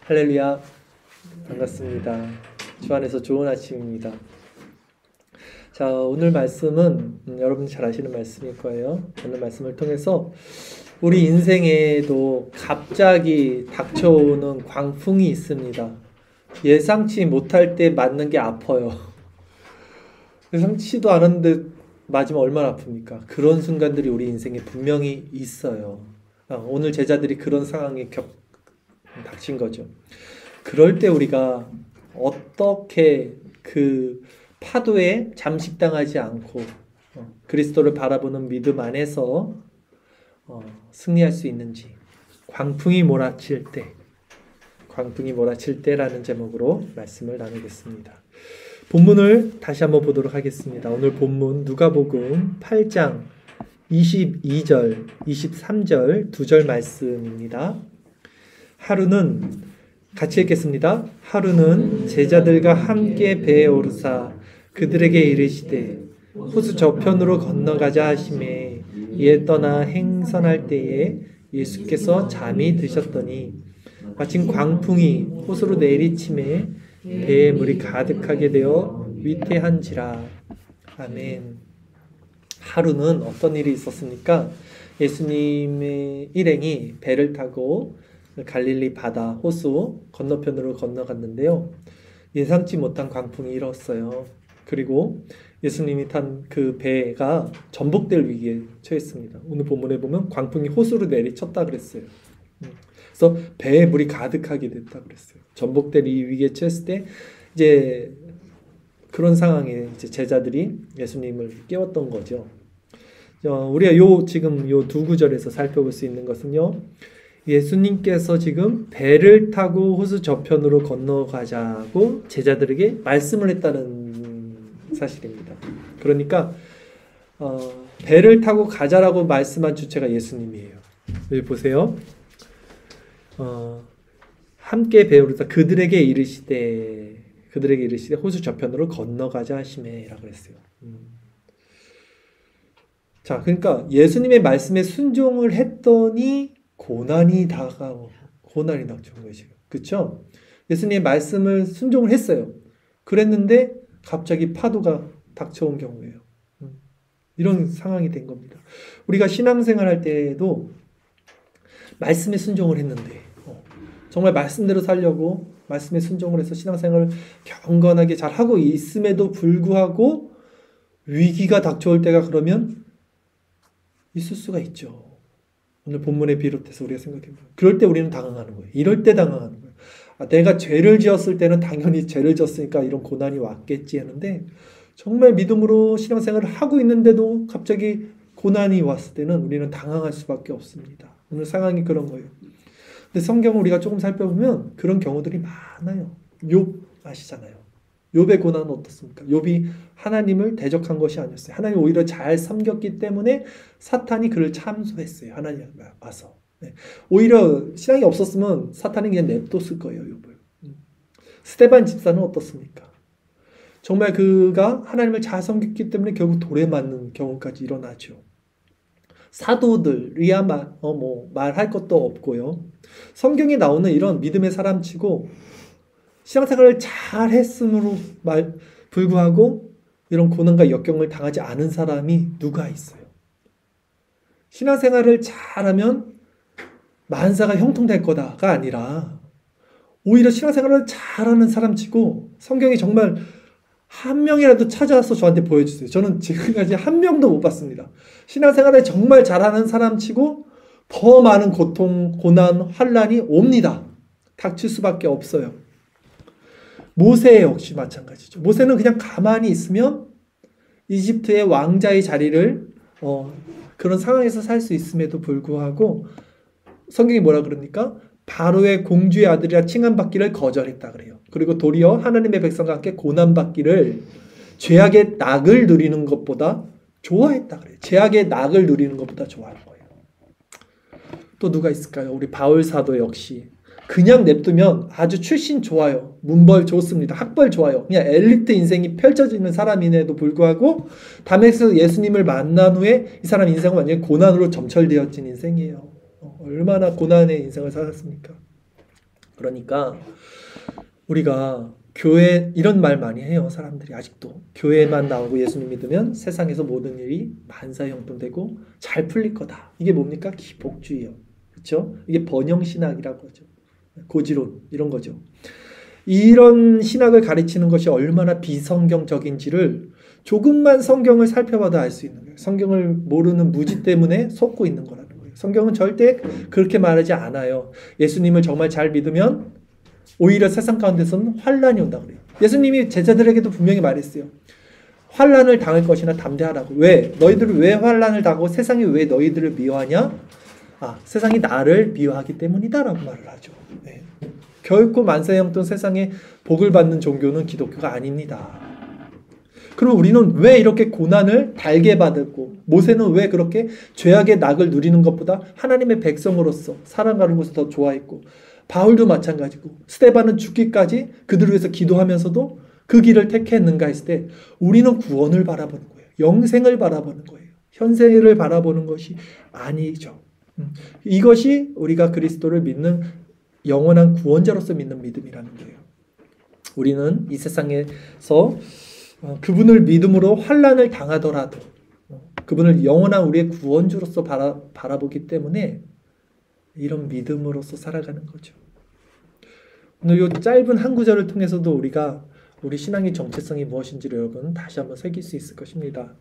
할렐루야, 반갑습니다. 주 안에서 좋은 아침입니다. 자, 오늘 말씀은 여러분이 잘 아시는 말씀일 거예요. 오늘 말씀을 통해서 우리 인생에도 갑자기 닥쳐오는 광풍이 있습니다. 예상치 못할 때 맞는 게 아파요. 예상치도 않았는데 맞으면 얼마나 아픕니까? 그런 순간들이 우리 인생에 분명히 있어요. 오늘 제자들이 그런 상황에 닥친 거죠. 그럴 때 우리가 어떻게 그 파도에 잠식당하지 않고 그리스도를 바라보는 믿음 안에서 승리할 수 있는지, 광풍이 몰아칠 때라는 제목으로 말씀을 나누겠습니다. 본문을 다시 한번 보도록 하겠습니다. 오늘 본문 누가복음 8장 22절, 23절 두 절 말씀입니다. 하루는 같이 읽겠습니다. 하루는 제자들과 함께 배에 오르사 그들에게 이르시되 호수 저편으로 건너가자 하시매 이에 떠나 행선할 때에 예수께서 잠이 드셨더니 마침 광풍이 호수로 내리침에 배에 물이 가득하게 되어 위태한지라. 아멘. 하루는 어떤 일이 있었습니까? 예수님의 일행이 배를 타고 갈릴리 바다 호수 건너편으로 건너갔는데요. 예상치 못한 광풍이 일었어요. 그리고 예수님이 탄 그 배가 전복될 위기에 처했습니다. 오늘 본문에 보면 광풍이 호수로 내리쳤다 그랬어요. 그래서 배에 물이 가득하게 됐다 그랬어요. 전복될 이 위기에 처했을 때 이제 그런 상황에 이제 제자들이 예수님을 깨웠던 거죠. 우리가 지금 요 두 구절에서 살펴볼 수 있는 것은요. 예수님께서 지금 배를 타고 호수 저편으로 건너가자고 제자들에게 말씀을 했다는 사실입니다. 그러니까 배를 타고 가자라고 말씀한 주체가 예수님이에요. 여기 보세요. 함께 배에 오르사 그들에게 이르시되 호수 저편으로 건너가자 하시매라고 그랬어요. 자, 그러니까 예수님의 말씀에 순종을 했더니 고난이 닥쳐온 거예요, 지금. 그쵸? 예수님의 말씀을 순종을 했어요. 그랬는데 갑자기 파도가 닥쳐온 경우예요. 이런 상황이 된 겁니다. 우리가 신앙생활 할 때에도 말씀에 순종을 했는데 정말 말씀대로 살려고 말씀에 순종을 해서 신앙생활을 경건하게 잘 하고 있음에도 불구하고 위기가 닥쳐올 때가 그러면 있을 수가 있죠. 오늘 본문에 비롯해서 우리가 생각해보면 그럴 때 우리는 당황하는 거예요. 이럴 때 당황하는 거예요. 내가 죄를 지었을 때는 당연히 죄를 지었으니까 이런 고난이 왔겠지 하는데 정말 믿음으로 신앙생활을 하고 있는데도 갑자기 고난이 왔을 때는 우리는 당황할 수밖에 없습니다. 오늘 상황이 그런 거예요. 근데 성경을 우리가 조금 살펴보면 그런 경우들이 많아요. 욥 아시잖아요. 욥의 고난은 어떻습니까? 욥이 하나님을 대적한 것이 아니었어요. 하나님 오히려 잘 섬겼기 때문에 사탄이 그를 참소했어요. 하나님 와서. 네. 오히려 신앙이 없었으면 사탄이 그냥 냅뒀을 거예요. 욥을. 스데반 집사는 어떻습니까? 정말 그가 하나님을 잘 섬겼기 때문에 결국 돌에 맞는 경우까지 일어나죠. 사도들이야 말할 것도 없고요. 성경에 나오는 이런 믿음의 사람치고 신앙생활을 잘 했음으로 불구하고 이런 고난과 역경을 당하지 않은 사람이 누가 있어요? 신앙생활을 잘하면 만사가 형통될 거다가 아니라 오히려 신앙생활을 잘하는 사람치고 성경이 정말 한 명이라도 찾아서 저한테 보여주세요. 저는 지금까지 한 명도 못 봤습니다. 신앙생활을 정말 잘하는 사람치고 더 많은 고통, 고난, 환난이 옵니다. 닥칠 수밖에 없어요. 모세 역시 마찬가지죠. 모세는 그냥 가만히 있으면 이집트의 왕자의 자리를 그런 상황에서 살 수 있음에도 불구하고 성경이 뭐라 그럽니까? 바로의 공주의 아들이라 칭함받기를 거절했다 그래요. 그리고 도리어 하나님의 백성과 함께 고난받기를 죄악의 낙을 누리는 것보다 좋아했다 그래요. 죄악의 낙을 누리는 것보다 좋아하는 거예요. 또 누가 있을까요? 우리 바울 사도 역시 그냥 냅두면 아주 출신 좋아요. 문벌 좋습니다. 학벌 좋아요. 그냥 엘리트 인생이 펼쳐지는 사람임에도 불구하고 다메섹에서 예수님을 만난 후에 이 사람 인생은 완전히 고난으로 점철되어진 인생이에요. 얼마나 고난의 인생을 살았습니까? 그러니까 우리가 교회 이런 말 많이 해요. 사람들이 아직도 교회만 나오고 예수님 믿으면 세상에서 모든 일이 만사형통되고 잘 풀릴 거다. 이게 뭡니까? 기복주의요. 그렇죠? 이게 번영신학이라고 하죠. 고지론 이런 거죠. 이런 신학을 가르치는 것이 얼마나 비성경적인지를 조금만 성경을 살펴봐도 알 수 있는 거예요. 성경을 모르는 무지 때문에 속고 있는 거라는 거예요. 성경은 절대 그렇게 말하지 않아요. 예수님을 정말 잘 믿으면 오히려 세상 가운데서는 환란이 온다고 그래요. 예수님이 제자들에게도 분명히 말했어요. 환란을 당할 것이나 담대하라고. 왜? 너희들은 왜 환란을 당하고 세상이 왜 너희들을 미워하냐? 세상이 나를 미워하기 때문이다라고 말을 하죠. 네. 결코 만사형통 세상에 복을 받는 종교는 기독교가 아닙니다. 그럼 우리는 왜 이렇게 고난을 달게 받았고 모세는 왜 그렇게 죄악의 낙을 누리는 것보다 하나님의 백성으로서 살아가는 것을 더 좋아했고 바울도 마찬가지고 스데반은 죽기까지 그들을 위해서 기도하면서도 그 길을 택했는가 했을 때 우리는 구원을 바라보는 거예요. 영생을 바라보는 거예요. 현생을 바라보는 것이 아니죠. 이것이 우리가 그리스도를 믿는 영원한 구원자로서 믿는 믿음이라는 거예요. 우리는 이 세상에서 그분을 믿음으로 환난을 당하더라도 그분을 영원한 우리의 구원주로서 바라보기 때문에 이런 믿음으로서 살아가는 거죠. 오늘 이 짧은 한 구절을 통해서도 우리가 우리 신앙의 정체성이 무엇인지를 여러분 다시 한번 새길 수 있을 것입니다.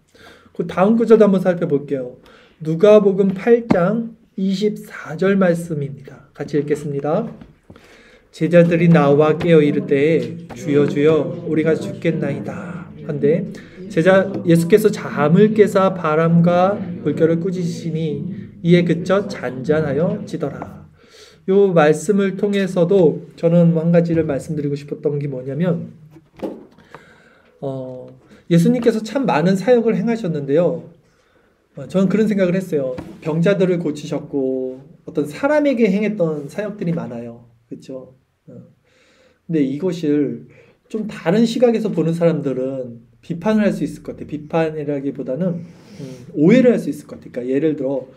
그 다음 구절도 한번 살펴볼게요. 누가복음 8장 24절 말씀입니다. 같이 읽겠습니다. 제자들이 나와 깨어 이르되 주여 주여 우리가 죽겠나이다 한데 예수께서 잠을 깨사 바람과 물결을 꾸짖으시니 이에 그쳐 잔잔하여 지더라. 요 말씀을 통해서도 저는 한 가지를 말씀드리고 싶었던 게 뭐냐면 예수님께서 참 많은 사역을 행하셨는데요. 저는 그런 생각을 했어요. 병자들을 고치셨고 어떤 사람에게 행했던 사역들이 많아요. 그렇죠? 근데 이것을 좀 다른 시각에서 보는 사람들은 비판을 할 수 있을 것 같아요. 비판이라기보다는 오해를 할 수 있을 것 같아요. 그러니까 예를 들어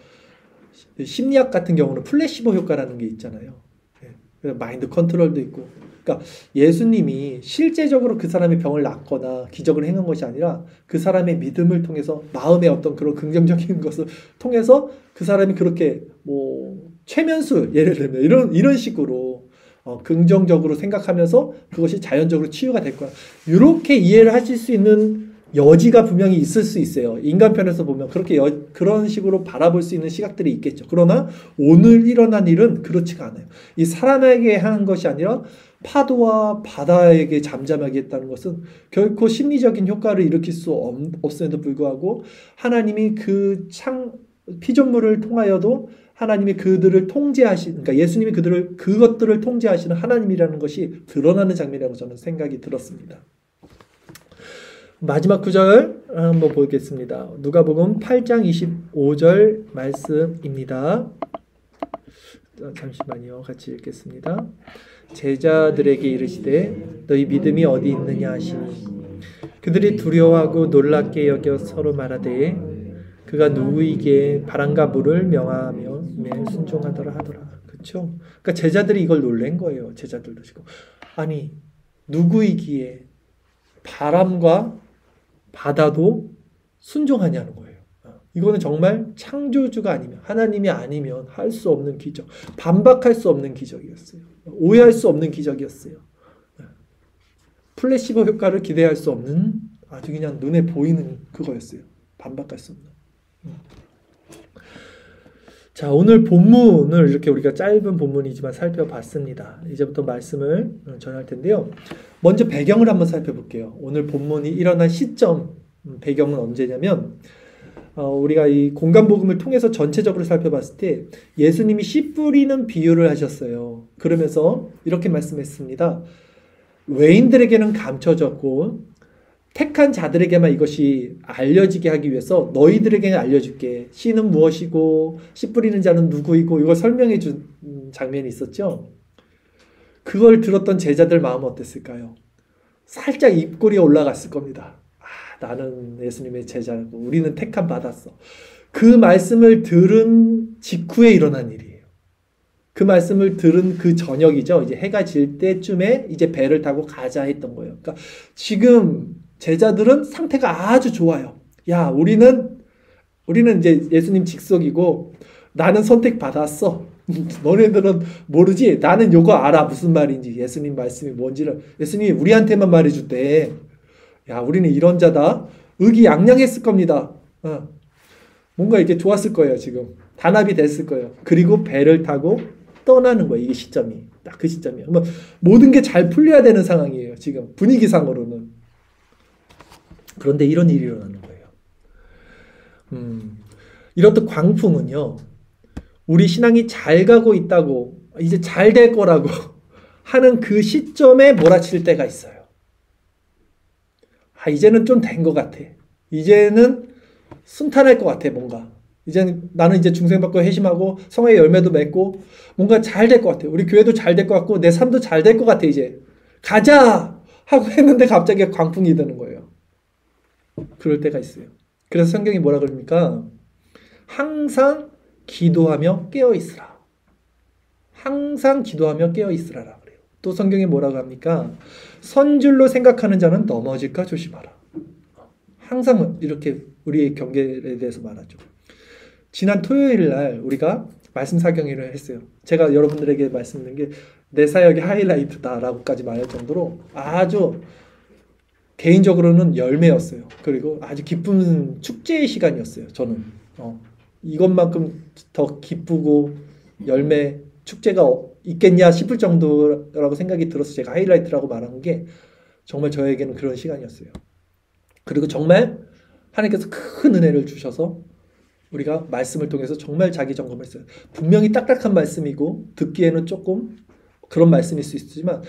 심리학 같은 경우는 플래시보 효과라는 게 있잖아요. 마인드 컨트롤도 있고. 그러니까 예수님이 실제적으로 그 사람의 병을 낫거나 기적을 행한 것이 아니라 그 사람의 믿음을 통해서 마음의 어떤 그런 긍정적인 것을 통해서 그 사람이 그렇게 최면술 예를 들면 이런 식으로 긍정적으로 생각하면서 그것이 자연적으로 치유가 될 거야. 이렇게 이해를 하실 수 있는 여지가 분명히 있을 수 있어요. 인간편에서 보면 그런 식으로 바라볼 수 있는 시각들이 있겠죠. 그러나 오늘 일어난 일은 그렇지가 않아요. 이 사람에게 한 것이 아니라 파도와 바다에게 잠잠하게 했다는 것은 결코 심리적인 효과를 일으킬 수 없음에도 불구하고 하나님이 피조물을 통하여도 하나님이 그들을 그러니까 예수님이 그것들을 통제하시는 하나님이라는 것이 드러나는 장면이라고 저는 생각이 들었습니다. 마지막 구절 한번 보겠습니다. 누가복음 8장 25절 말씀입니다. 잠시만요. 같이 읽겠습니다. 제자들에게 이르시되 너희 믿음이 어디 있느냐 하시니 그들이 두려워하고 놀랍게 여겨 서로 말하되 그가 누구이기에 바람과 물을 명하며 순종하더라 하더라. 그렇죠? 그러니까 제자들이 이걸 놀란 거예요. 제자들도 지금 아니 누구이기에 바람과 바다도 순종하냐는 거예요. 이거는 정말 창조주가 아니면 하나님이 아니면 할 수 없는 기적, 반박할 수 없는 기적이었어요. 오해할 수 없는 기적이었어요. 플래시보 효과를 기대할 수 없는 아주 그냥 눈에 보이는 그거였어요. 반박할 수 없는. 자, 오늘 본문을 이렇게 우리가 짧은 본문이지만 살펴봤습니다. 이제부터 말씀을 전할 텐데요. 먼저 배경을 한번 살펴볼게요. 오늘 본문이 일어난 시점, 배경은 언제냐면 우리가 이 공간복음을 통해서 전체적으로 살펴봤을 때 예수님이 씨 뿌리는 비유를 하셨어요. 그러면서 이렇게 말씀했습니다. 외인들에게는 감춰졌고 택한 자들에게만 이것이 알려지게 하기 위해서 너희들에게는 알려줄게. 씨는 무엇이고 씨 뿌리는 자는 누구이고 이걸 설명해 준 장면이 있었죠. 그걸 들었던 제자들 마음은 어땠을까요? 살짝 입꼬리에 올라갔을 겁니다. 나는 예수님의 제자고 우리는 택함 받았어. 그 말씀을 들은 직후에 일어난 일이에요. 그 말씀을 들은 그 저녁이죠. 이제 해가 질 때쯤에 이제 배를 타고 가자 했던 거예요. 그러니까 지금 제자들은 상태가 아주 좋아요. 야, 우리는 이제 예수님 직속이고 나는 선택받았어. 너네들은 모르지? 나는 요거 알아. 무슨 말인지. 예수님 말씀이 뭔지를. 예수님이 우리한테만 말해줬대. 야, 우리는 이런 자다. 의기양양했을 겁니다. 뭔가 이렇게 좋았을 거예요, 지금. 단합이 됐을 거예요. 그리고 배를 타고 떠나는 거예요. 이게 시점이. 딱 그 시점이에요. 모든 게 잘 풀려야 되는 상황이에요, 지금. 분위기상으로는. 그런데 이런 일이 일어나는 거예요. 이렇듯 광풍은요, 우리 신앙이 잘 가고 있다고, 이제 잘 될 거라고 하는 그 시점에 몰아칠 때가 있어요. 이제는 좀 된 것 같아. 이제는 순탄할 것 같아, 뭔가. 나는 이제 중생받고 회심하고 성화의 열매도 맺고 뭔가 잘 될 것 같아. 우리 교회도 잘 될 것 같고 내 삶도 잘 될 것 같아, 이제. 가자! 하고 했는데 갑자기 광풍이 드는 거예요. 그럴 때가 있어요. 그래서 성경이 뭐라 그럽니까? 항상 기도하며 깨어있으라. 항상 기도하며 깨어있으라라 그래요. 또 성경이 뭐라고 합니까? 선줄로 생각하는 자는 넘어질까 조심하라. 항상 이렇게 우리의 경계에 대해서 말하죠. 지난 토요일 날 우리가 말씀 사경회를 했어요. 제가 여러분들에게 말씀드린 게 내 사역의 하이라이트다라고까지 말할 정도로 아주 개인적으로는 열매였어요. 그리고 아주 기쁜 축제의 시간이었어요. 저는 이것만큼 더 기쁘고 열매 축제가 있겠냐 싶을 정도라고 생각이 들어서 제가 하이라이트라고 말한 게 정말 저에게는 그런 시간이었어요. 그리고 정말 하나님께서 큰 은혜를 주셔서 우리가 말씀을 통해서 정말 자기 점검을 했어요. 분명히 딱딱한 말씀이고 듣기에는 조금 그런 말씀일 수 있지만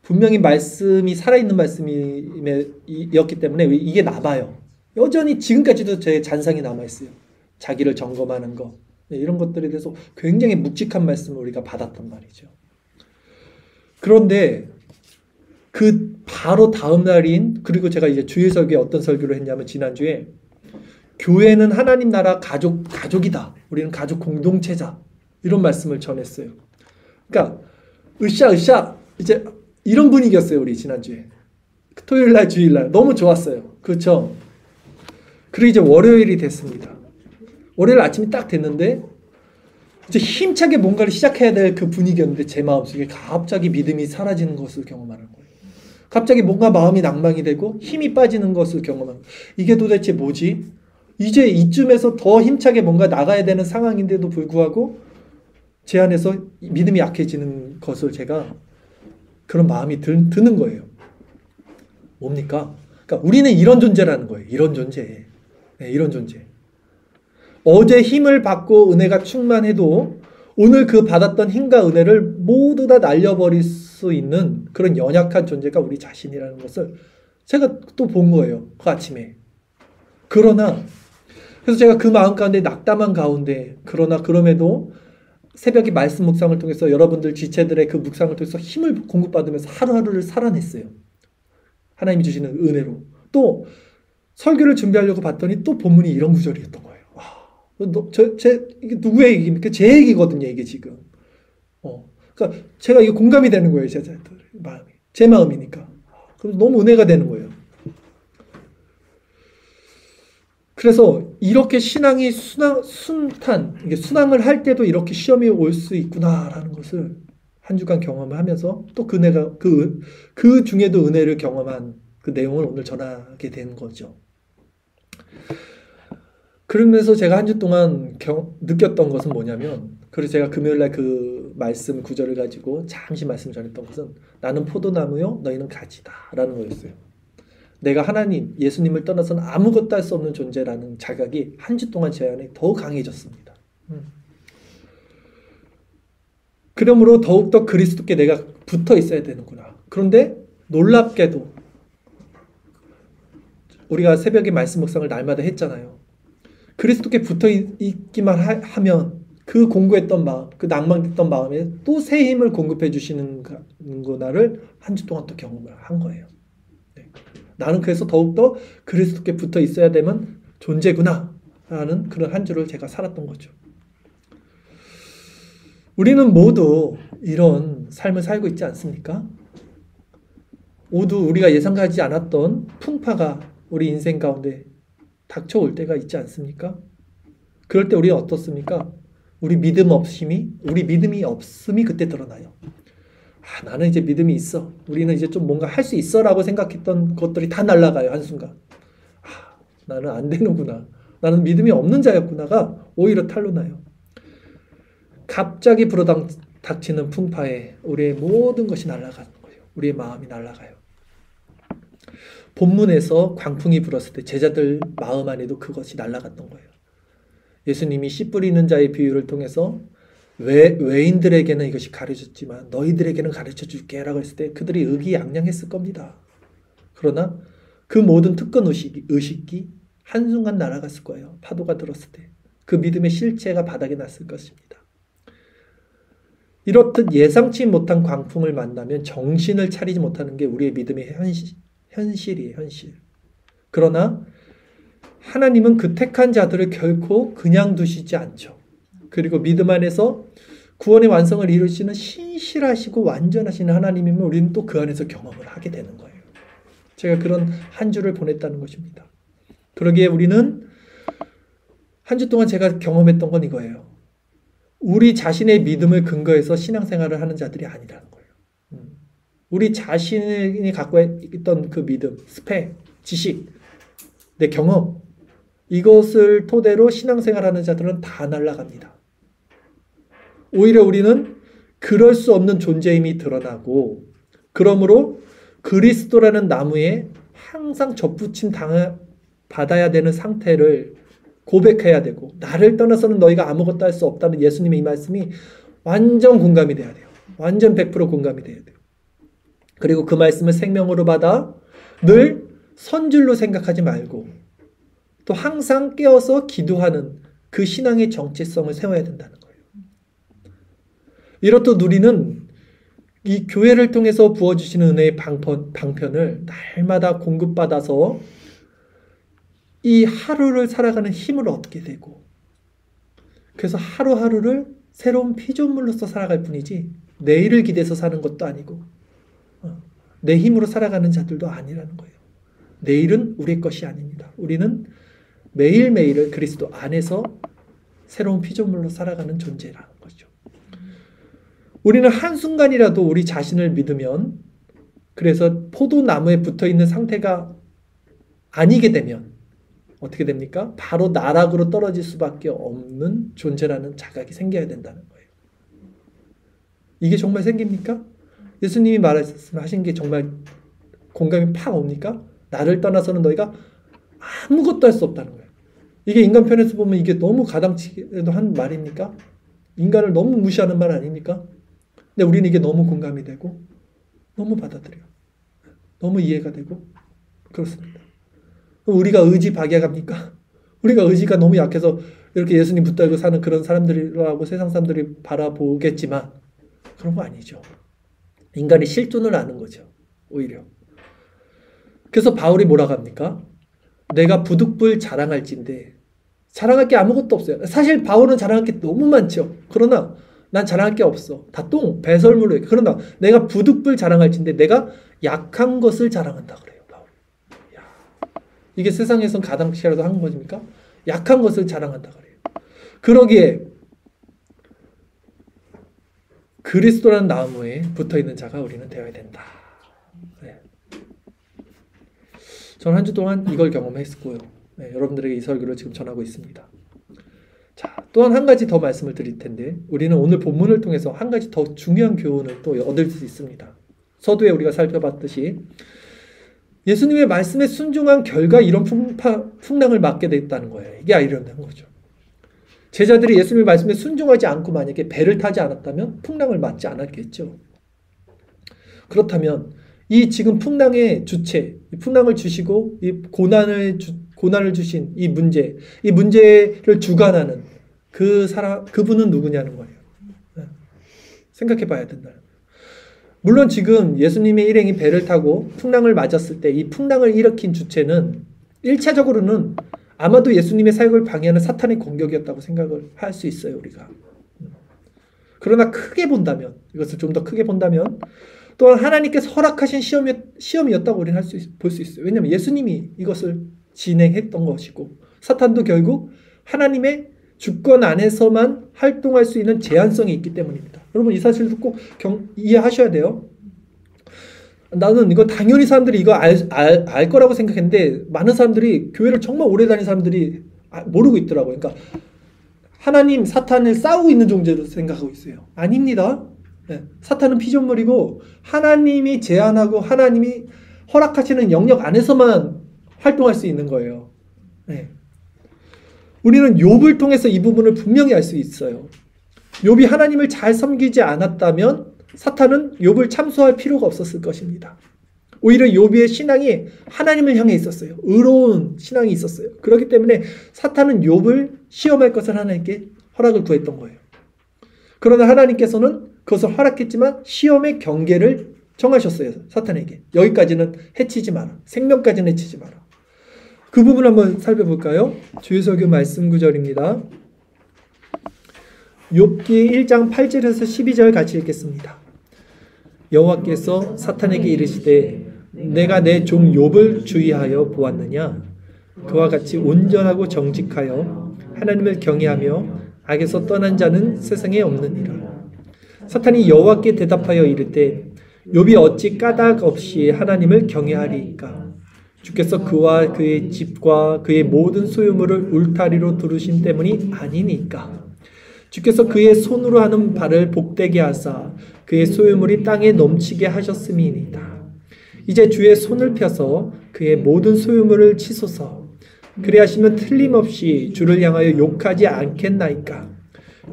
분명히 말씀이 살아있는 말씀이었기 때문에 이게 남아요. 여전히 지금까지도 제 잔상이 남아있어요. 자기를 점검하는 거, 이런 것들에 대해서 굉장히 묵직한 말씀을 우리가 받았단 말이죠. 그런데 그 바로 다음 날인, 그리고 제가 이제 주일 설교에 어떤 설교를 했냐면 지난주에 교회는 하나님 나라 가족이다. 우리는 가족 공동체자. 이런 말씀을 전했어요. 그러니까 으쌰 이제 이런 분위기였어요. 우리 지난주에. 토요일 날 주일 날 너무 좋았어요. 그렇죠? 그리고 이제 월요일이 됐습니다. 월요일 아침이 딱 됐는데 이제 힘차게 뭔가를 시작해야 될 그 분위기였는데 제 마음속에 갑자기 믿음이 사라지는 것을 경험하는 거예요. 갑자기 뭔가 마음이 낭망이 되고 힘이 빠지는 것을 경험하는 거예요. 이게 도대체 뭐지? 이제 이쯤에서 더 힘차게 뭔가 나가야 되는 상황인데도 불구하고 제 안에서 믿음이 약해지는 것을 제가 그런 마음이 드는 거예요. 뭡니까? 그러니까 우리는 이런 존재라는 거예요. 이런 존재. 네, 이런 존재. 어제 힘을 받고 은혜가 충만해도 오늘 그 받았던 힘과 은혜를 모두 다 날려버릴 수 있는 그런 연약한 존재가 우리 자신이라는 것을 제가 또 본 거예요. 그 아침에. 그러나 그래서 제가 그 마음 가운데 낙담한 가운데 그럼에도 새벽에 말씀 묵상을 통해서 여러분들 지체들의 그 묵상을 통해서 힘을 공급받으면서 하루하루를 살아냈어요. 하나님이 주시는 은혜로. 또 설교를 준비하려고 봤더니 또 본문이 이런 구절이었던 거예요. 이게 누구의 얘기입니까? 제 얘기거든요, 이게 지금. 그러니까 제가 이게 공감이 되는 거예요, 제 마음이. 제 마음이니까. 그래서 너무 은혜가 되는 거예요. 그래서 이렇게 신앙이 이게 순항을 할 때도 이렇게 시험이 올 수 있구나라는 것을 한 주간 경험을 하면서 또 그 중에도 은혜를 경험한 그 내용을 오늘 전하게 된 거죠. 그러면서 제가 한 주 동안 느꼈던 것은 뭐냐면, 그래서 제가 금요일날 그 말씀 구절을 가지고 잠시 말씀 전했던 것은 나는 포도나무요 너희는 가지다 라는 거였어요. 내가 하나님, 예수님을 떠나서는 아무것도 할 수 없는 존재라는 자각이 한 주 동안 제 안에 더 강해졌습니다. 그러므로 더욱더 그리스도께 내가 붙어 있어야 되는구나. 그런데 놀랍게도 우리가 새벽에 말씀 묵상을 날마다 했잖아요. 그리스도께 붙어 있기만 하면 그 공고했던 마음, 그 낭망됐던 마음에 또 새 힘을 공급해 주시는구나를 한 주 동안 또 경험을 한 거예요. 네. 나는 그래서 더욱더 그리스도께 붙어 있어야 되는 존재구나 라는 그런 한 주를 제가 살았던 거죠. 우리는 모두 이런 삶을 살고 있지 않습니까? 모두 우리가 예상하지 않았던 풍파가 우리 인생 가운데 닥쳐올 때가 있지 않습니까? 그럴 때 우리는 어떻습니까? 우리 믿음이 없음이 그때 드러나요. 아, 나는 이제 믿음이 있어. 우리는 이제 좀 뭔가 할 수 있어 라고 생각했던 것들이 다 날아가요, 한순간. 아, 나는 안 되는구나. 나는 믿음이 없는 자였구나가 오히려 탄로 나요. 갑자기 불어닥치는 풍파에 우리의 모든 것이 날아가는 거예요. 우리의 마음이 날아가요. 본문에서 광풍이 불었을 때 제자들 마음 안에도 그것이 날아갔던 거예요. 예수님이 씨 뿌리는 자의 비유를 통해서 외인들에게는 이것이 가르쳤지만 너희들에게는 가르쳐줄게 라고 했을 때 그들이 의기양양했을 겁니다. 그러나 그 모든 특권 의식이 한순간 날아갔을 거예요. 파도가 들었을 때. 그 믿음의 실체가 바닥에 났을 것입니다. 이렇듯 예상치 못한 광풍을 만나면 정신을 차리지 못하는 게 우리의 믿음의 현실이에요. 현실. 그러나 하나님은 그 택한 자들을 결코 그냥 두시지 않죠. 그리고 믿음 안에서 구원의 완성을 이루시는 신실하시고 완전하신 하나님이면 우리는 또 그 안에서 경험을 하게 되는 거예요. 제가 그런 한 주를 보냈다는 것입니다. 그러기에 우리는 한 주 동안 제가 경험했던 건 이거예요. 우리 자신의 믿음을 근거해서 신앙생활을 하는 자들이 아니라는 거예요. 우리 자신이 갖고 있던 그 믿음, 스펙, 지식, 내 경험, 이것을 토대로 신앙생활하는 자들은 다 날아갑니다. 오히려 우리는 그럴 수 없는 존재임이 드러나고 그러므로 그리스도라는 나무에 항상 접붙임 받아야 되는 상태를 고백해야 되고 나를 떠나서는 너희가 아무것도 할 수 없다는 예수님의 이 말씀이 완전 공감이 돼야 돼요. 완전 100% 공감이 돼야 돼요. 그리고 그 말씀을 생명으로 받아 늘 선줄로 생각하지 말고 또 항상 깨어서 기도하는 그 신앙의 정체성을 세워야 된다는 거예요. 이렇듯 우리는 이 교회를 통해서 부어주시는 은혜의 방편을 날마다 공급받아서 이 하루를 살아가는 힘을 얻게 되고 그래서 하루하루를 새로운 피조물로서 살아갈 뿐이지 내일을 기대서 사는 것도 아니고 내 힘으로 살아가는 자들도 아니라는 거예요. 내일은 우리 것이 아닙니다. 우리는 매일매일을 그리스도 안에서 새로운 피조물로 살아가는 존재라는 거죠. 우리는 한순간이라도 우리 자신을 믿으면 그래서 포도나무에 붙어있는 상태가 아니게 되면 어떻게 됩니까? 바로 나락으로 떨어질 수밖에 없는 존재라는 자각이 생겨야 된다는 거예요. 이게 정말 생깁니까? 예수님이 말씀하신 게 정말 공감이 팍 옵니까? 나를 떠나서는 너희가 아무것도 할 수 없다는 거예요. 이게 인간편에서 보면 이게 너무 가당치게도 한 말입니까? 인간을 너무 무시하는 말 아닙니까? 근데 우리는 이게 너무 공감이 되고 너무 받아들여요. 너무 이해가 되고 그렇습니다. 우리가 의지 박약합니까? 우리가 의지가 너무 약해서 이렇게 예수님 붙들고 사는 그런 사람들이라고 세상 사람들이 바라보겠지만 그런 거 아니죠. 인간의 실존을 아는 거죠. 오히려. 그래서 바울이 뭐라고 합니까? 내가 부득불 자랑할진데 자랑할 게 아무것도 없어요. 사실 바울은 자랑할 게 너무 많죠. 그러나 난 자랑할 게 없어. 다 배설물로 해. 그러나 내가 부득불 자랑할진데 내가 약한 것을 자랑한다 그래요. 바울이. 야, 이게 세상에선 가당치라도 하는 것입니까? 약한 것을 자랑한다 그래요. 그러기에 그리스도라는 나무에 붙어있는 자가 우리는 되어야 된다. 네. 저는 한 주 동안 이걸 경험했고요. 네, 여러분들에게 이 설교를 지금 전하고 있습니다. 자, 또한 한 가지 더 말씀을 드릴 텐데 우리는 오늘 본문을 통해서 한 가지 더 중요한 교훈을 또 얻을 수 있습니다. 서두에 우리가 살펴봤듯이 예수님의 말씀에 순종한 결과 이런 풍랑을 맞게 됐다는 거예요. 이게 아이러니한 거죠. 제자들이 예수님의 말씀에 순종하지 않고 만약에 배를 타지 않았다면 풍랑을 맞지 않았겠죠. 그렇다면 이 지금 풍랑의 주체, 이 풍랑을 주시고 이 고난을 주신 이 문제를 주관하는 그분은 누구냐는 거예요. 생각해 봐야 된다. 물론 지금 예수님의 일행이 배를 타고 풍랑을 맞았을 때 이 풍랑을 일으킨 주체는 1차적으로는 아마도 예수님의 사역을 방해하는 사탄의 공격이었다고 생각을 할 수 있어요, 우리가. 그러나 크게 본다면, 이것을 좀 더 크게 본다면 또한 하나님께서 허락하신 시험이었다고 우리는 볼 수 있어요. 왜냐하면 예수님이 이것을 진행했던 것이고 사탄도 결국 하나님의 주권 안에서만 활동할 수 있는 제한성이 있기 때문입니다. 여러분 이 사실도 꼭 이해하셔야 돼요. 나는 이거 당연히 사람들이 이거 알 거라고 생각했는데 많은 사람들이 교회를 정말 오래 다닌 사람들이 모르고 있더라고요. 그러니까 하나님, 사탄을 싸우고 있는 존재로 생각하고 있어요. 아닙니다. 네. 사탄은 피조물이고 하나님이 제한하고 하나님이 허락하시는 영역 안에서만 활동할 수 있는 거예요. 네. 우리는 욥을 통해서 이 부분을 분명히 알 수 있어요. 욥이 하나님을 잘 섬기지 않았다면 사탄은 욥을 참소할 필요가 없었을 것입니다. 오히려 욥의 신앙이 하나님을 향해 있었어요. 의로운 신앙이 있었어요. 그렇기 때문에 사탄은 욥을 시험할 것을 하나님께 허락을 구했던 거예요. 그러나 하나님께서는 그것을 허락했지만 시험의 경계를 정하셨어요. 사탄에게. 여기까지는 해치지 마라. 생명까지는 해치지 마라. 그 부분 한번 살펴볼까요? 주의 설교 말씀 구절입니다. 욥기 1장 8절에서 12절 같이 읽겠습니다. 여호와께서 사탄에게 이르시되 내가 내 종 욥을 주의하여 보았느냐? 그와 같이 온전하고 정직하여 하나님을 경외하며 악에서 떠난 자는 세상에 없느니라. 사탄이 여호와께 대답하여 이르되 욥이 어찌 까닭 없이 하나님을 경외하리이까? 주께서 그와 그의 집과 그의 모든 소유물을 울타리로 두르신 때문이 아니니까. 주께서 그의 손으로 하는 바를 복되게 하사 그의 소유물이 땅에 넘치게 하셨음이니이다. 이제 주의 손을 펴서 그의 모든 소유물을 치소서. 그리하시면 틀림없이 주를 향하여 욕하지 않겠나이까.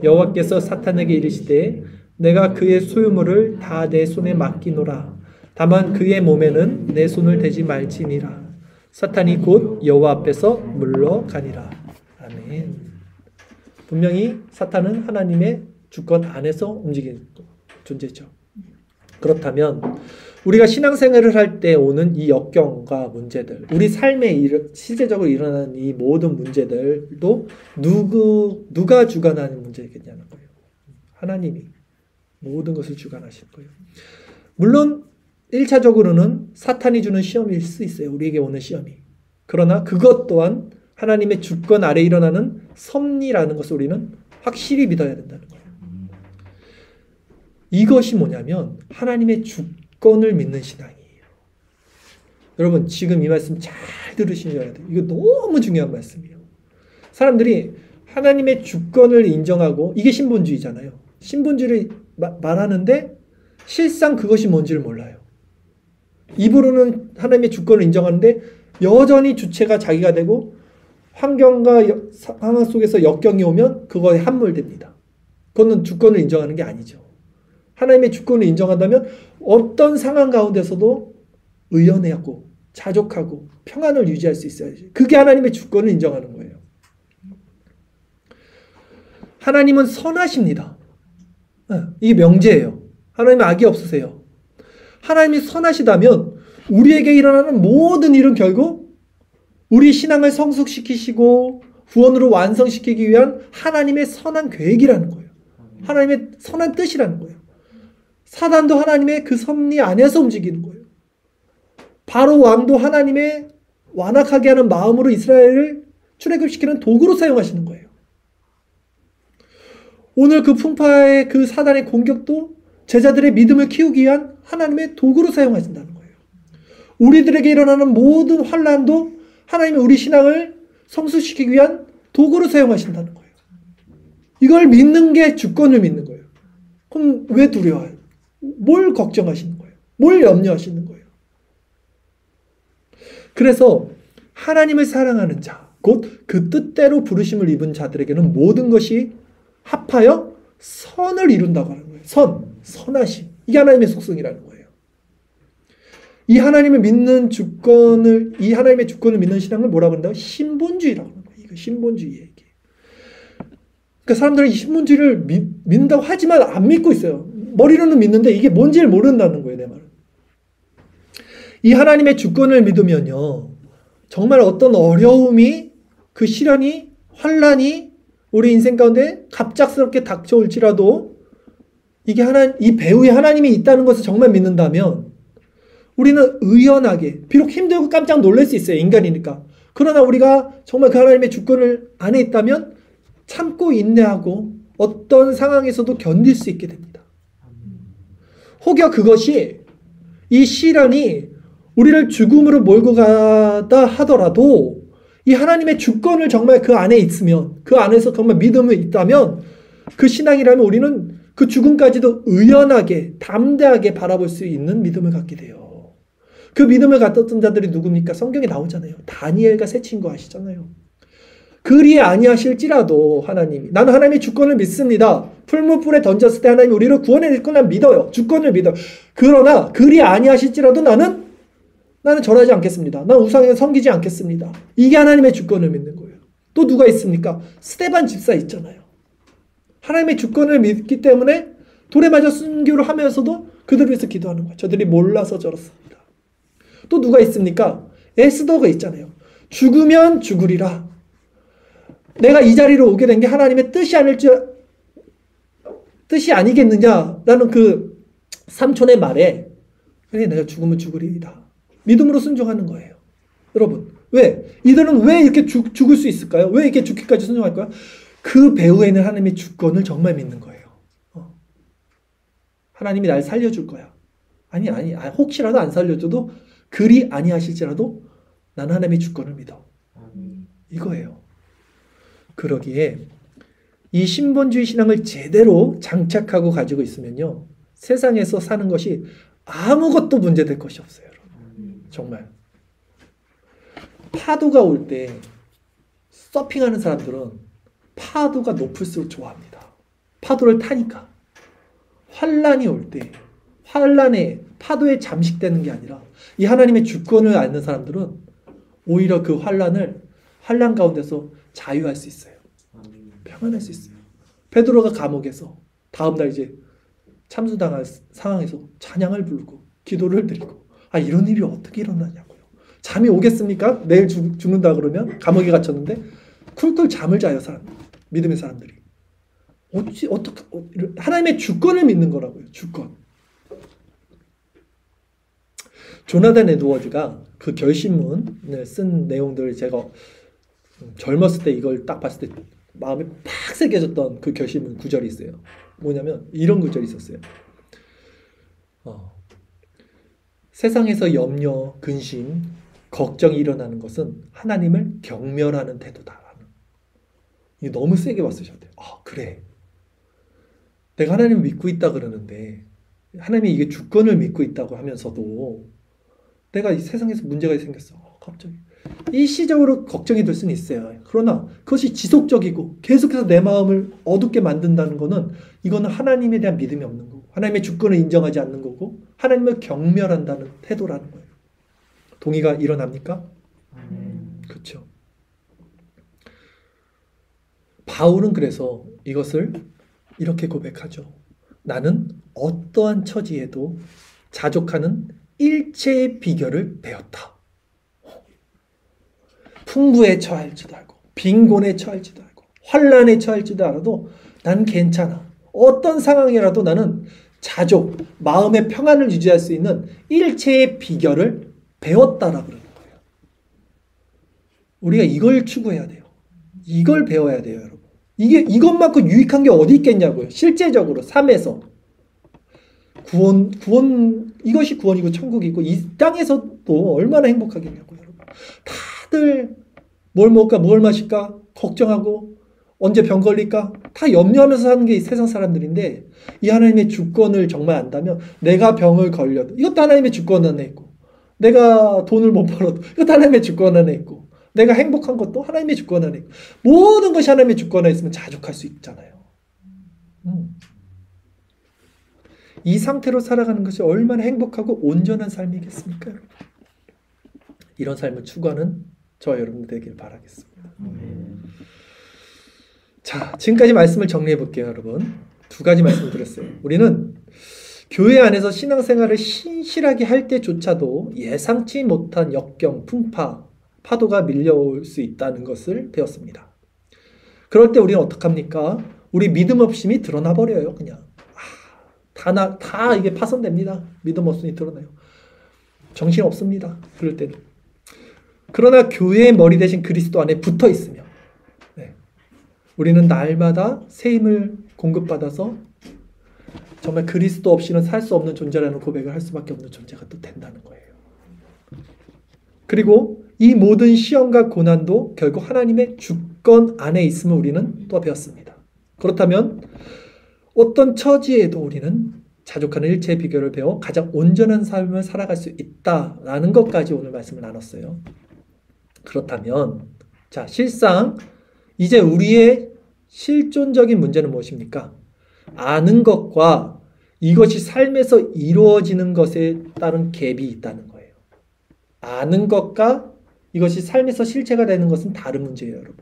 여호와께서 사탄에게 이르시되 내가 그의 소유물을 다 내 손에 맡기노라. 다만 그의 몸에는 내 손을 대지 말지니라. 사탄이 곧 여호와 앞에서 물러가니라. 아멘. 분명히 사탄은 하나님의 주권 안에서 움직이는 존재죠. 그렇다면 우리가 신앙생활을 할 때 오는 이 역경과 문제들, 우리 삶에 실제적으로 일어나는 이 모든 문제들도 누가 주관하는 문제겠냐는 거예요. 하나님이 모든 것을 주관하실 거예요. 물론 1차적으로는 사탄이 주는 시험일 수 있어요. 우리에게 오는 시험이. 그러나 그것 또한 하나님의 주권 아래 일어나는 섭리라는 것을 우리는 확실히 믿어야 된다는 거예요. 이것이 뭐냐면 하나님의 주권을 믿는 신앙이에요. 여러분 지금 이 말씀 잘 들으셔야 돼요. 이거 너무 중요한 말씀이에요. 사람들이 하나님의 주권을 인정하고 이게 신본주의잖아요. 신본주의를 말하는데 실상 그것이 뭔지를 몰라요. 입으로는 하나님의 주권을 인정하는데 여전히 주체가 자기가 되고 환경과 상황 속에서 역경이 오면 그거에 함몰됩니다. 그거는 주권을 인정하는 게 아니죠. 하나님의 주권을 인정한다면 어떤 상황 가운데서도 의연하고 자족하고 평안을 유지할 수 있어야지. 그게 하나님의 주권을 인정하는 거예요. 하나님은 선하십니다. 이게 명제예요. 하나님은 악이 없으세요. 하나님이 선하시다면 우리에게 일어나는 모든 일은 결국 우리 신앙을 성숙시키시고 구원으로 완성시키기 위한 하나님의 선한 계획이라는 거예요. 하나님의 선한 뜻이라는 거예요. 사단도 하나님의 그 섭리 안에서 움직이는 거예요. 바로 왕도 하나님의 완악하게 하는 마음으로 이스라엘을 출애굽시키는 도구로 사용하시는 거예요. 오늘 그 풍파의 그 사단의 공격도 제자들의 믿음을 키우기 위한 하나님의 도구로 사용하신다는 거예요. 우리들에게 일어나는 모든 환난도 하나님이 우리 신앙을 성숙시키기 위한 도구로 사용하신다는 거예요. 이걸 믿는 게 주권을 믿는 거예요. 그럼 왜 두려워요? 뭘 걱정하시는 거예요? 뭘 염려하시는 거예요? 그래서 하나님을 사랑하는 자, 곧 그 뜻대로 부르심을 입은 자들에게는 모든 것이 합하여 선을 이룬다고 하는 거예요. 선하심. 이게 하나님의 속성이라는 거예요. 이 하나님을 믿는 이 하나님의 주권을 믿는 신앙을 뭐라고 한다고? 신본주의라고 하는 거예요. 이거 신본주의 얘기. 그러니까 사람들은 이 신본주의를 믿는다고 하지만 안 믿고 있어요. 머리로는 믿는데 이게 뭔지를 모른다는 거예요, 내 말은. 이 하나님의 주권을 믿으면요, 정말 어떤 어려움이, 그 시련이, 환난이 우리 인생 가운데 갑작스럽게 닥쳐올지라도 이 배후에 하나님이 있다는 것을 정말 믿는다면 우리는 의연하게, 비록 힘들고 깜짝 놀랄 수 있어요. 인간이니까. 그러나 우리가 정말 그 하나님의 주권을 안에 있다면 참고 인내하고 어떤 상황에서도 견딜 수 있게 됩니다. 혹여 그것이, 이 시련이 우리를 죽음으로 몰고 가다 하더라도 이 하나님의 주권을 정말 그 안에 있으면, 그 안에서 정말 믿음이 있다면, 그 신앙이라면 우리는 그 죽음까지도 의연하게 담대하게 바라볼 수 있는 믿음을 갖게 돼요. 그 믿음을 갖던 자들이 누굽니까? 성경에 나오잖아요. 다니엘과 세 친구 아시잖아요. 그리 아니하실지라도 하나님이, 나는 하나님의 주권을 믿습니다. 풀무불에 던졌을 때 하나님이 우리를 구원해낼 걸 난 믿어요. 주권을 믿어요. 그러나 그리 아니하실지라도 나는 절하지 않겠습니다. 난 우상에 섬기지 않겠습니다. 이게 하나님의 주권을 믿는 거예요. 또 누가 있습니까? 스데반 집사 있잖아요. 하나님의 주권을 믿기 때문에 돌에 맞아 순교를 하면서도 그들을 위해서 기도하는 거예요. 저들이 몰라서 저렇습니다. 또 누가 있습니까? 에스더가 있잖아요. 죽으면 죽으리라. 내가 이 자리로 오게 된 게 하나님의 뜻이 아니겠느냐라는 그 삼촌의 말에, 그래 내가 죽으면 죽으리이다. 믿음으로 순종하는 거예요. 여러분, 왜? 이들은 왜 이렇게 죽을 수 있을까요? 왜 이렇게 죽기까지 순종할까요? 그 배후에는 하나님의 주권을 정말 믿는 거예요. 하나님이 날 살려줄 거야. 아니, 혹시라도 안 살려줘도 그리 아니하실지라도 나는 하나님의 주권을 믿어. 이거예요. 그러기에 이 신본주의 신앙을 제대로 장착하고 가지고 있으면요, 세상에서 사는 것이 아무것도 문제될 것이 없어요. 여러분. 정말. 파도가 올 때 서핑하는 사람들은 파도가 높을수록 좋아합니다. 파도를 타니까. 환란이 올 때 파도에 잠식되는 게 아니라 이 하나님의 주권을 아는 사람들은 오히려 그 환란 가운데서 자유할 수 있어요. 평안할 수 있어요. 베드로가 감옥에서 다음날 이제 참수당할 상황에서 찬양을 부르고 기도를 드리고, 이런 일이 어떻게 일어나냐고요. 잠이 오겠습니까? 내일 죽는다 그러면 감옥에 갇혔는데 쿨쿨 잠을 자요. 믿음의 사람들이. 어떻게 하나님의 주권을 믿는 거라고요. 주권. 조나단 에드워즈가 그 결심문을 쓴 내용들을 제가 젊었을 때 이걸 딱 봤을 때 마음이 팍 새겨졌던 그 결심문 구절이 있어요. 뭐냐면 이런 구절이 있었어요. 세상에서 염려, 근심, 걱정이 일어나는 것은 하나님을 경멸하는 태도다. 이게 너무 세게 봤어요. 저한테. 그래. 내가 하나님을 믿고 있다 그러는데 하나님이 이게 주권을 믿고 있다고 하면서도 내가 이 세상에서 문제가 생겼어. 갑자기. 일시적으로 걱정이 될 수는 있어요. 그러나 그것이 지속적이고 계속해서 내 마음을 어둡게 만든다는 거는, 이거는 하나님에 대한 믿음이 없는 거고 하나님의 주권을 인정하지 않는 거고 하나님을 경멸한다는 태도라는 거예요. 동의가 일어납니까? 그렇죠. 바울은 그래서 이것을 이렇게 고백하죠. 나는 어떠한 처지에도 자족하는 일체의 비결을 배웠다. 풍부에 처할지도 알고 빈곤에 처할지도 알고 환란에 처할지도 알아도 난 괜찮아. 어떤 상황이라도 나는 자족, 마음의 평안을 유지할 수 있는 일체의 비결을 배웠다라고 그러는 거예요. 우리가 이걸 추구해야 돼요. 이걸 배워야 돼요, 여러분. 이것만큼 유익한 게 어디 있겠냐고요. 실제적으로 삶에서 이것이 구원이고 천국이고 이 땅에서도 얼마나 행복하겠냐고요, 여러분. 다들 뭘 먹을까, 뭘 마실까 걱정하고 언제 병 걸릴까 다 염려하면서 사는 게 이 세상 사람들인데, 이 하나님의 주권을 정말 안다면 내가 병을 걸려도 이것도 하나님의 주권 안에 있고, 내가 돈을 못 벌어도 이것도 하나님의 주권 안에 있고, 내가 행복한 것도 하나님의 주권 안에 있고, 모든 것이 하나님의 주권 안에 있으면 자족할 수 있잖아요. 이 상태로 살아가는 것이 얼마나 행복하고 온전한 삶이겠습니까, 여러분? 이런 삶을 추구하는 저와 여러분들 되길 바라겠습니다. 자, 지금까지 말씀을 정리해 볼게요, 여러분. 두 가지 말씀을 드렸어요. 우리는 교회 안에서 신앙생활을 신실하게 할 때조차도 예상치 못한 역경, 풍파, 파도가 밀려올 수 있다는 것을 배웠습니다. 그럴 때 우리는 어떡합니까? 우리 믿음 없음이 드러나 버려요, 그냥. 다 이게 파손됩니다. 믿음 없으니 드러나요. 정신 없습니다. 그럴 때는. 그러나 교회의 머리 대신 그리스도 안에 붙어 있으며, 네. 우리는 날마다 새 힘을 공급받아서 정말 그리스도 없이는 살 수 없는 존재라는 고백을 할 수밖에 없는 존재가 또 된다는 거예요. 그리고 이 모든 시험과 고난도 결국 하나님의 주권 안에 있음을 우리는 또 배웠습니다. 그렇다면 어떤 처지에도 우리는 자족하는 일체의 비결을 배워 가장 온전한 삶을 살아갈 수 있다라는 것까지 오늘 말씀을 나눴어요. 그렇다면 자, 실상 이제 우리의 실존적인 문제는 무엇입니까? 아는 것과 이것이 삶에서 이루어지는 것에 따른 갭이 있다는 거예요. 아는 것과 이것이 삶에서 실체가 되는 것은 다른 문제예요, 여러분.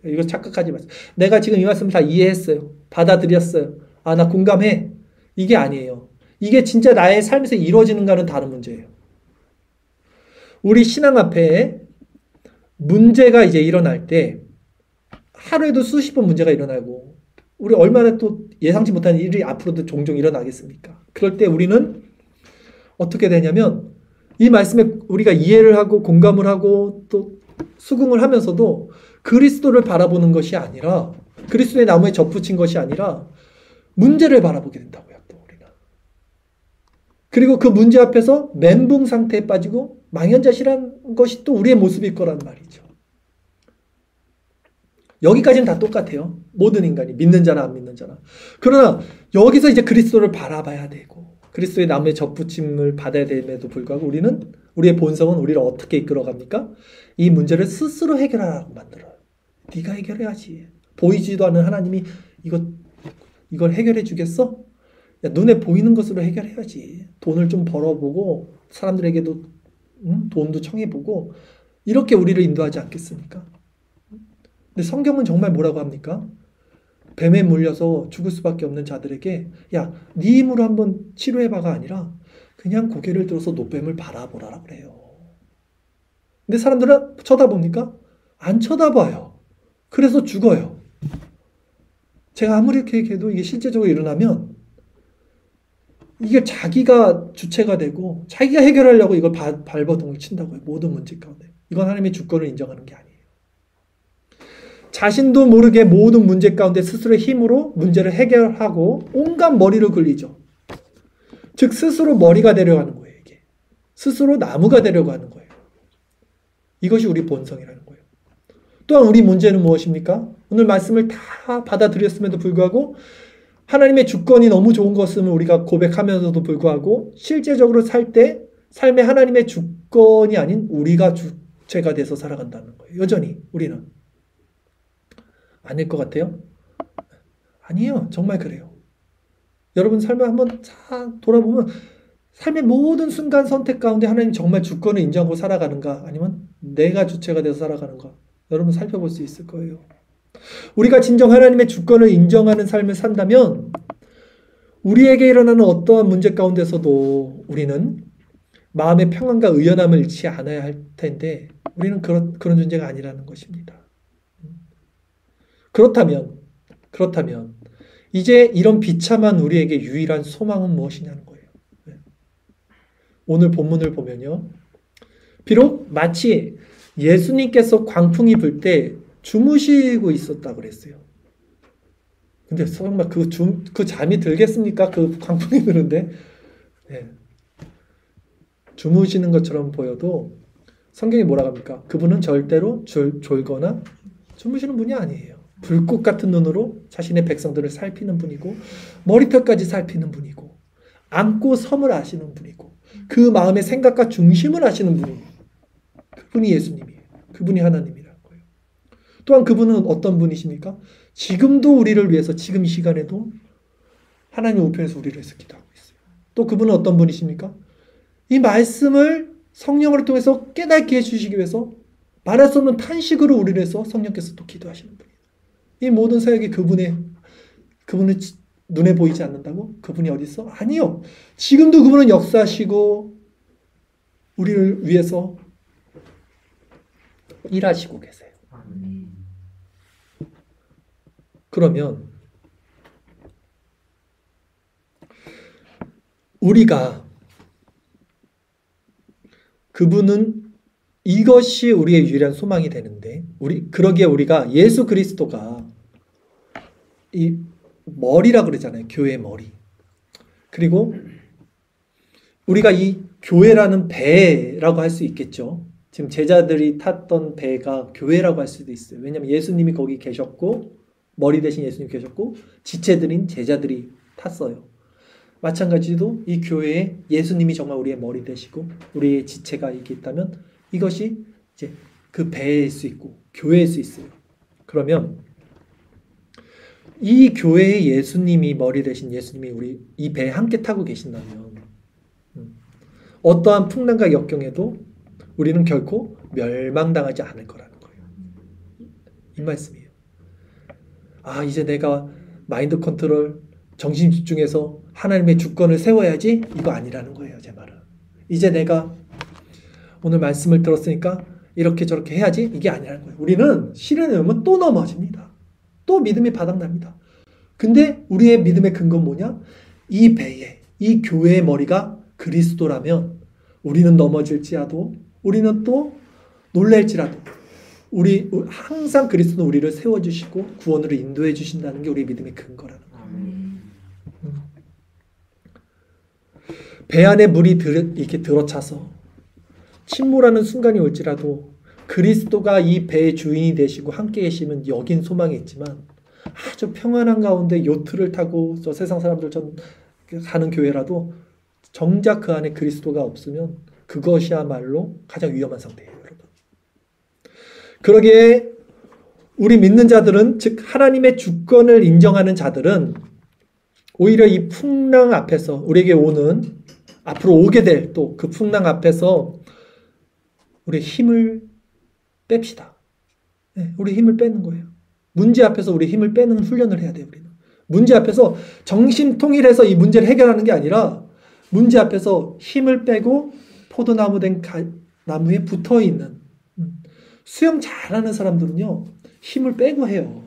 이거 착각하지 마세요. 내가 지금 이 말씀을 다 이해했어요. 받아들였어요. 아, 나 공감해. 이게 아니에요. 이게 진짜 나의 삶에서 이루어지는가는 다른 문제예요. 우리 신앙 앞에 문제가 이제 일어날 때 하루에도 수십 번 문제가 일어나고 우리 얼마나 또 예상치 못한 일이 앞으로도 종종 일어나겠습니까? 그럴 때 우리는 어떻게 되냐면 이 말씀에 우리가 이해를 하고 공감을 하고 또 수긍을 하면서도 그리스도를 바라보는 것이 아니라 그리스도의 나무에 접붙인 것이 아니라 문제를 바라보게 된다고요. 또 우리는. 그리고 그 문제 앞에서 멘붕 상태에 빠지고 망연자실한 것이 또 우리의 모습일 거란 말이죠. 여기까지는 다 똑같아요. 모든 인간이 믿는 자나 안 믿는 자나. 그러나 여기서 이제 그리스도를 바라봐야 되고 그리스도의 나무에 접붙임을 받아야 됨에도 불구하고 우리는 우리의 본성은 우리를 어떻게 이끌어갑니까? 이 문제를 스스로 해결하라고 만들어요. 네가 해결해야지. 보이지도 않는 하나님이 이걸 해결해 주겠어? 야, 눈에 보이는 것으로 해결해야지. 돈을 좀 벌어보고 사람들에게도 돈도 청해보고 이렇게 우리를 인도하지 않겠습니까? 근데 성경은 정말 뭐라고 합니까? 뱀에 물려서 죽을 수밖에 없는 자들에게 야, 네 힘으로 한번 치료해봐가 아니라 그냥 고개를 들어서 노뱀을 바라보라라 그래요. 근데 사람들은 쳐다봅니까? 안 쳐다봐요. 그래서 죽어요. 제가 아무리 이렇게 얘기해도 이게 실제적으로 일어나면 이게 자기가 주체가 되고 자기가 해결하려고 이걸 발버둥을 친다고요. 모든 문제 가운데. 이건 하나님의 주권을 인정하는 게 아니에요. 자신도 모르게 모든 문제 가운데 스스로의 힘으로 문제를 해결하고 온갖 머리를 굴리죠. 즉 스스로 머리가 되려고 하는 거예요. 이게. 스스로 나무가 되려고 하는 거예요. 이것이 우리 본성이라는 거예요. 또한 우리 문제는 무엇입니까? 오늘 말씀을 다 받아들였음에도 불구하고 하나님의 주권이 너무 좋은 것을 우리가 고백하면서도 불구하고 실제적으로 살 때 삶에 하나님의 주권이 아닌 우리가 주체가 돼서 살아간다는 거예요. 여전히 우리는. 아닐 것 같아요? 아니에요. 정말 그래요. 여러분 삶을 한번 잘 돌아보면 삶의 모든 순간 선택 가운데 하나님 정말 주권을 인정하고 살아가는가 아니면 내가 주체가 돼서 살아가는가 여러분 살펴볼 수 있을 거예요. 우리가 진정 하나님의 주권을 인정하는 삶을 산다면 우리에게 일어나는 어떠한 문제 가운데서도 우리는 마음의 평안과 의연함을 잃지 않아야 할 텐데 우리는 그런 존재가 아니라는 것입니다. 그렇다면 이제 이런 비참한 우리에게 유일한 소망은 무엇이냐는 거예요. 오늘 본문을 보면요. 비록 마치 예수님께서 광풍이 불 때 주무시고 있었다고 그랬어요. 근데 정말 그 잠이 들겠습니까? 그 광풍이 부는데. 네. 주무시는 것처럼 보여도 성경이 뭐라고 합니까? 그분은 절대로 졸거나 주무시는 분이 아니에요. 불꽃 같은 눈으로 자신의 백성들을 살피는 분이고 머리털까지 살피는 분이고 안고 섬을 아시는 분이고 그 마음의 생각과 중심을 아시는 분이에요. 그분이 예수님이에요. 그분이 하나님이라는 거예요. 또한 그분은 어떤 분이십니까? 지금도 우리를 위해서 지금 이 시간에도 하나님 우편에서 우리를 위해서 기도하고 있어요. 또 그분은 어떤 분이십니까? 이 말씀을 성령을 통해서 깨닫게 해주시기 위해서 말할 수 없는 탄식으로 우리를 위해서 성령께서 또 기도하시는 분이에요. 이 모든 사역이 그분은 눈에 보이지 않는다고? 그분이 어디 있어? 아니요. 지금도 그분은 역사하시고 우리를 위해서 일하시고 계세요. 그러면 우리가 그분은 이것이 우리의 유일한 소망이 되는데 그러기에 우리가 예수 그리스도가 이 머리라 그러잖아요. 교회 머리. 그리고 우리가 이 교회라는 배라고 할 수 있겠죠. 지금 제자들이 탔던 배가 교회라고 할 수도 있어요. 왜냐하면 예수님이 거기 계셨고 머리 대신 예수님이 계셨고 지체들인 제자들이 탔어요. 마찬가지로 이 교회에 예수님이 정말 우리의 머리 되시고 우리의 지체가 이렇게 있다면 이것이 이제 그 배일 수 있고 교회일 수 있어요. 그러면 이 교회에 예수님이 머리 되신 예수님이 우리 이 배에 함께 타고 계신다면 어떠한 풍랑과 역경에도 우리는 결코 멸망당하지 않을 거라는 거예요. 이 말씀이에요. 아, 이제 내가 마인드 컨트롤, 정신 집중해서 하나님의 주권을 세워야지? 이거 아니라는 거예요, 제 말은. 이제 내가 오늘 말씀을 들었으니까 이렇게 저렇게 해야지? 이게 아니라는 거예요. 우리는 시련에 오면 또 넘어집니다. 또 믿음이 바닥납니다. 근데 우리의 믿음의 근거는 뭐냐? 이 배에, 이 교회의 머리가 그리스도라면 우리는 넘어질지라도 우리는 또 놀랄지라도 항상 그리스도는 우리를 세워주시고 구원으로 인도해 주신다는 게 우리의 믿음의 근거라는 거예요. 배 안에 물이 이렇게 들어차서 침몰하는 순간이 올지라도 그리스도가 이 배의 주인이 되시고 함께 계시면 여긴 소망이 있지만 아주 평안한 가운데 요트를 타고 저 세상 사람들 가는 교회라도 정작 그 안에 그리스도가 없으면 그것이야말로 가장 위험한 상태예요, 여러분. 그러기에 우리 믿는 자들은, 즉 하나님의 주권을 인정하는 자들은 오히려 이 풍랑 앞에서 우리에게 오는 앞으로 오게 될 또 그 풍랑 앞에서 우리의 힘을 뺍시다. 네, 우리 힘을 빼는 거예요. 문제 앞에서 우리 힘을 빼는 훈련을 해야 돼요. 우리는 문제 앞에서 정신통일해서 이 문제를 해결하는 게 아니라 문제 앞에서 힘을 빼고 포도나무 된 나무에 붙어있는 수영 잘하는 사람들은요 힘을 빼고 해요.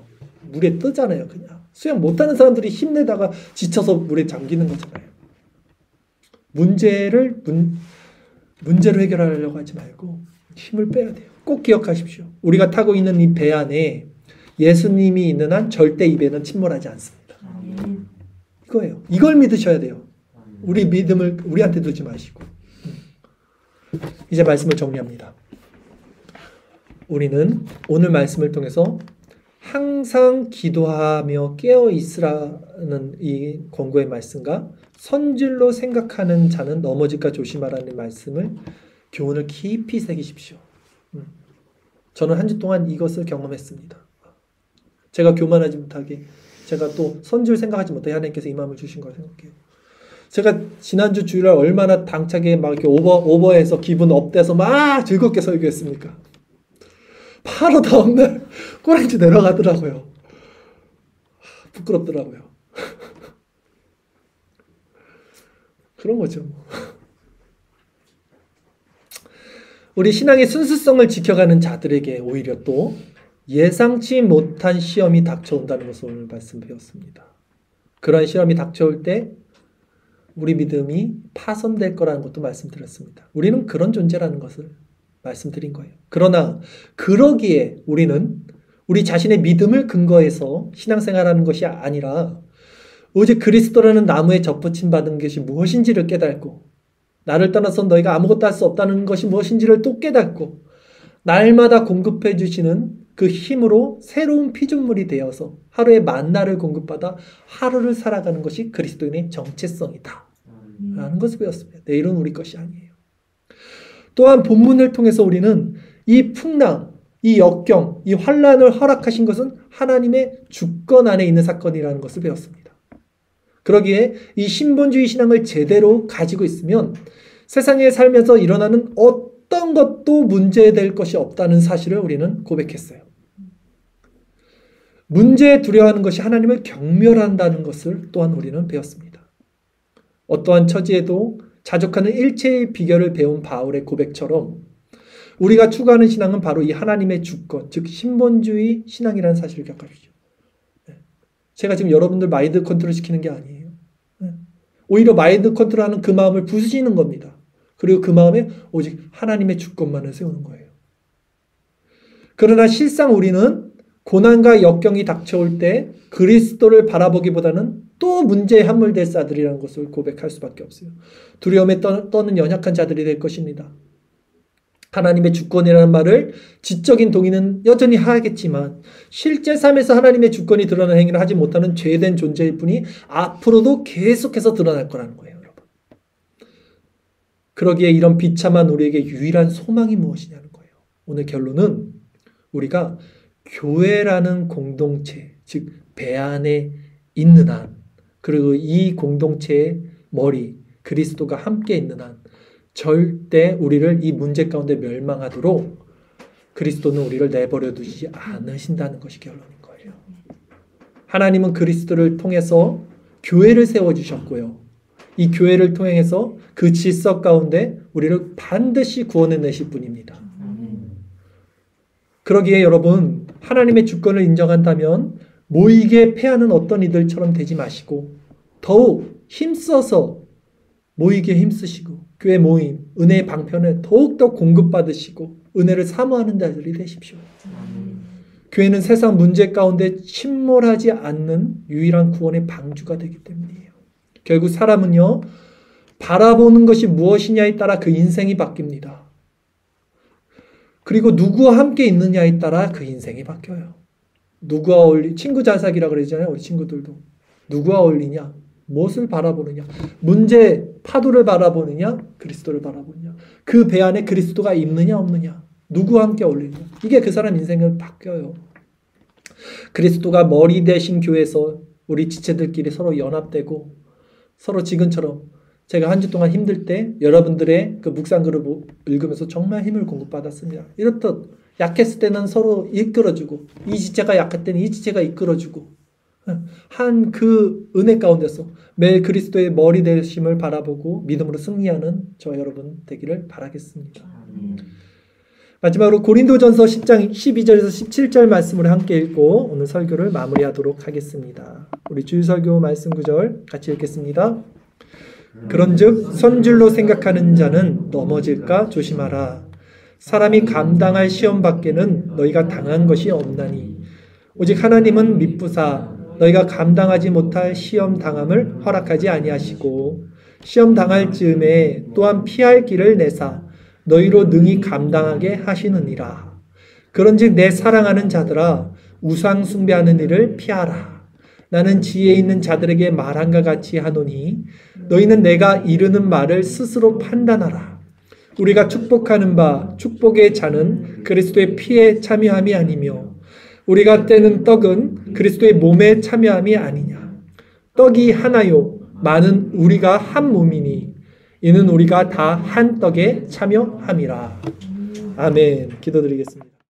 물에 뜨잖아요. 그냥 수영 못하는 사람들이 힘내다가 지쳐서 물에 잠기는 거잖아요. 문제로 해결하려고 하지 말고 힘을 빼야 돼요. 꼭 기억하십시오. 우리가 타고 있는 이 배 안에 예수님이 있는 한 절대 이 배는 침몰하지 않습니다. 이거예요. 이걸 믿으셔야 돼요. 우리 믿음을 우리한테 두지 마시고. 이제 말씀을 정리합니다. 우리는 오늘 말씀을 통해서 항상 기도하며 깨어 있으라는 이 권고의 말씀과 선질로 생각하는 자는 넘어질까 조심하라는 말씀을 교훈을 깊이 새기십시오. 저는 한 주 동안 이것을 경험했습니다. 제가 교만하지 못하게, 제가 또 선질 생각하지 못하게 하나님께서 이 마음을 주신 걸 생각해요. 제가 지난주 주일날 얼마나 당차게 막 이렇게 오버해서 기분 업돼서 막 즐겁게 설교했습니까? 바로 다음날 꼬랑지 내려가더라고요. 부끄럽더라고요. 그런 거죠. 우리 신앙의 순수성을 지켜가는 자들에게 오히려 또 예상치 못한 시험이 닥쳐온다는 것을 오늘 말씀 배웠습니다. 그런 시험이 닥쳐올 때 우리 믿음이 파손될 거라는 것도 말씀드렸습니다. 우리는 그런 존재라는 것을 말씀드린 거예요. 그러나 그러기에 우리는 우리 자신의 믿음을 근거해서 신앙생활하는 것이 아니라 오직 그리스도라는 나무에 접붙임 받은 것이 무엇인지를 깨닫고 나를 떠나서 너희가 아무것도 할 수 없다는 것이 무엇인지를 또 깨닫고 날마다 공급해 주시는 그 힘으로 새로운 피조물이 되어서 하루의 만나를 공급받아 하루를 살아가는 것이 그리스도인의 정체성이다 라는 것을 배웠습니다. 내일은 우리 것이 아니에요. 또한 본문을 통해서 우리는 이 풍랑, 이 역경, 이 환난을 허락하신 것은 하나님의 주권 안에 있는 사건이라는 것을 배웠습니다. 그러기에 이 신본주의 신앙을 제대로 가지고 있으면 세상에 살면서 일어나는 어떤 것도 문제될 것이 없다는 사실을 우리는 고백했어요. 문제에 두려워하는 것이 하나님을 경멸한다는 것을 또한 우리는 배웠습니다. 어떠한 처지에도 자족하는 일체의 비결을 배운 바울의 고백처럼 우리가 추구하는 신앙은 바로 이 하나님의 주권, 즉 신본주의 신앙이라는 사실을 기억하십시오. 제가 지금 여러분들 마인드 컨트롤 시키는 게 아니에요. 오히려 마인드 컨트롤하는 그 마음을 부수시는 겁니다. 그리고 그 마음에 오직 하나님의 주권만을 세우는 거예요. 그러나 실상 우리는 고난과 역경이 닥쳐올 때 그리스도를 바라보기보다는 또 문제에 함몰될 자들이라는 것을 고백할 수밖에 없어요. 두려움에 떠는 연약한 자들이 될 것입니다. 하나님의 주권이라는 말을 지적인 동의는 여전히 하겠지만 실제 삶에서 하나님의 주권이 드러나는 행위를 하지 못하는 죄된 존재일 뿐이 앞으로도 계속해서 드러날 거라는 거예요, 여러분. 그러기에 이런 비참한 우리에게 유일한 소망이 무엇이냐는 거예요. 오늘 결론은 우리가 교회라는 공동체, 즉 배 안에 있는 한, 그리고 이 공동체의 머리 그리스도가 함께 있는 한 절대 우리를 이 문제 가운데 멸망하도록 그리스도는 우리를 내버려 두지 않으신다는 것이 결론인 거예요. 하나님은 그리스도를 통해서 교회를 세워주셨고요. 이 교회를 통해서 그 질서 가운데 우리를 반드시 구원해내실 분입니다. 그러기에 여러분, 하나님의 주권을 인정한다면 모이게 패하는 어떤 이들처럼 되지 마시고 더욱 힘써서 모이게 힘쓰시고 교회 모임, 은혜의 방편을 더욱더 공급받으시고 은혜를 사모하는 자들이 되십시오. 교회는 세상 문제 가운데 침몰하지 않는 유일한 구원의 방주가 되기 때문이에요. 결국 사람은요, 바라보는 것이 무엇이냐에 따라 그 인생이 바뀝니다. 그리고 누구와 함께 있느냐에 따라 그 인생이 바뀌어요. 누구와 친구 자삭이라 그러잖아요. 우리 친구들도. 누구와 어울리냐? 무엇을 바라보느냐? 문제, 파도를 바라보느냐? 그리스도를 바라보느냐? 그 배 안에 그리스도가 있느냐 없느냐? 누구와 함께 어울리느냐? 이게 그 사람 인생을 바뀌어요. 그리스도가 머리 대신 교회에서 우리 지체들끼리 서로 연합되고 서로 지금처럼 제가 한 주 동안 힘들 때 여러분들의 그 묵상글을 읽으면서 정말 힘을 공급받았습니다. 이렇듯 약했을 때는 서로 이끌어주고 이 지체가 약할 때는 이 지체가 이끌어주고 한 그 은혜 가운데서 매일 그리스도의 머리 되심을 바라보고 믿음으로 승리하는 저 여러분 되기를 바라겠습니다. 마지막으로 고린도전서 10장 12절에서 17절 말씀을 함께 읽고 오늘 설교를 마무리하도록 하겠습니다. 우리 주일설교 말씀 구절 같이 읽겠습니다. 그런즉 선줄로 생각하는 자는 넘어질까 조심하라. 사람이 감당할 시험 밖에는 너희가 당한 것이 없나니 오직 하나님은 미쁘사 너희가 감당하지 못할 시험 당함을 허락하지 아니하시고 시험 당할 즈음에 또한 피할 길을 내사 너희로 능히 감당하게 하시느니라. 그런즉 내 사랑하는 자들아 우상 숭배하는 일을 피하라. 나는 지혜 있는 자들에게 말한과 같이 하노니 너희는 내가 이르는 말을 스스로 판단하라. 우리가 축복하는 바 축복의 잔은 그리스도의 피에 참여함이 아니며 우리가 떼는 떡은 그리스도의 몸에 참여함이 아니냐. 떡이 하나요 많은 우리가 한 몸이니 이는 우리가 다 한 떡에 참여함이라. 아멘. 기도드리겠습니다.